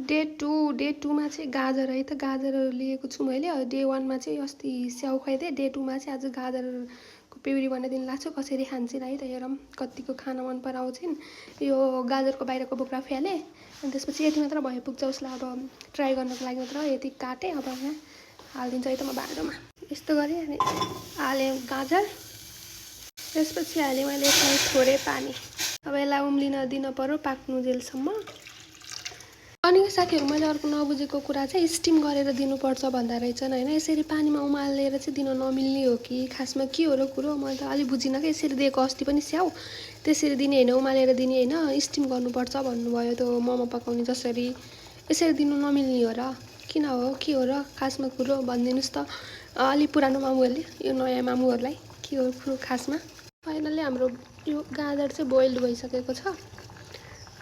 day 2 मा चाहिँ गाजर है त गाजर लिएको छु मैले डे 1 मा चाहिँ अस्ति स्याउ खाइदिएँ डे 2 मा चाहिँ आज गाजरको प्युरी बनाइदिनु लाग्छु कसरी खान्छन् है त हेरौँ कतिको खान मन पराउँछिन् यो गाजरको बाहिरको बोक्रा फ्यालेँ अनि त्यसपछि यति मात्र भयो पुग्छ उसलाई अब ट्राई गर्नको लागि मात्र यति काटेँ अब यहाँ हालिदिन्छु है त म भाँडोमा यस्तो गरेँ अनि हालेँ गाजर त्यसपछि हालेँ मैले यसलाई थोरै पानी अब यसलाई उम्लिन दिन पर्यो पाक्नु जेलसम्म अनि साथीहरु मैले अर्को नबुझेको कुरा चाहिँ स्टिम गरेर दिनुपर्छ भन्दा रहेछन् हैन यसरी पानीमा उमालेर चाहिँ दिन नमिल्ने हो कि खासमा के हो र कुरो मैले त अलि बुझिन के यसरी दिएको अस्ति पनि स्याउ त्यसरी दिने हैन उमालेर दिने हैन स्टिम गर्नुपर्छ भन्नुभयो त्यो मोमो पकाउने जसरी यसरी दिनु नमिल्ने हो र किन हो के हो र खासमा कुरो भनिदिनुस् त अलि पुरानो मामुहरुले यो नयाँ मामुहरुलाई के हो कुरो खासमा फाइनली हाम्रो यो गाजर चाहिँ बोइल्ड भइसकेको छ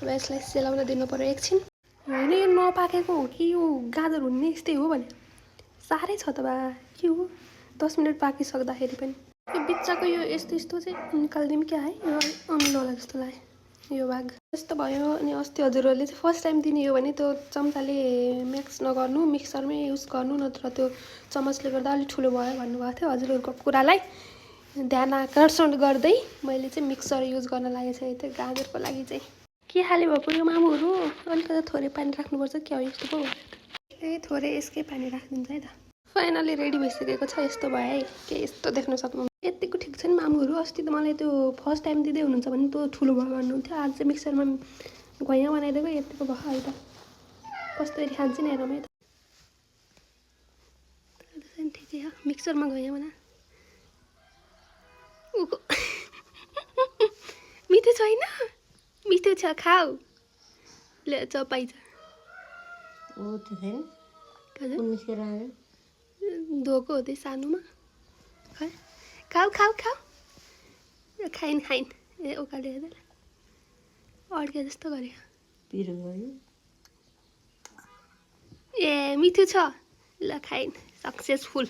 अब यसलाई सेलाउन दिनु पर्यो एकछिन हैन यो नपाकेको हो कि यो गाजर हुने यस्तै हो भने साह्रै छ त बा के हो 10 मिनेट पाकिसक्दाखेरि पनि यो बिच्चाको यो यस्तो चाहिँ निकाल्दिम क्या है यो अमिलो होला जस्तो लाग्यो यो भाग यस्तो भयो अनि अस्ति हजुरहरूले चाहिँ फर्स्ट टाइम दिने हो भने त्यो चम्चाले मिक्स नगर्नु मिक्सरमै युज गर्नु नत्र त्यो चम्चले गर्दा अलि ठुलो भयो भन्नुभएको थियो हजुरहरूको कुरालाई ध्यान आकर्षण गर्दै मैले चाहिँ मिक्सर युज गर्न लागेको छु त्यो गाजरको लागि चाहिँ के खाले भएको यो मामुहरु अलिकति थोरै पानी राख्नुपर्छ के हो यस्तो पो ए थोरै यसकै पानी राख्दिन्छ है त फाइनली रेडी भइसकेको छ यस्तो भयो है के यस्तो देख्न सक्नु यतिको ठिक छ नि मामुहरु अस्ति त मलाई त्यो फर्स्ट टाइम दिदै हुनुहुन्छ भने त्यो ठुलो भयो भन्नुहुन्थ्यो आज चाहिँ मिक्सरमा घैया बनाइदिएको यतिको भयो है त कसरी खान्छन् हेरौँ है त ठिकै हो मिक्सरमा घैया बना मिठो छैन मिठो छ खाऊ ले चपाइ छ ओ त छैन कुन मिस्केर आयो धोको हो त्यही सानोमा खै खाऊ खाऊ खाऊ खाइन ए उकाले हेर्दै अड्के जस्तो गरे पिरो भयो ए मिठो छ ल खाइन सक्सेसफुल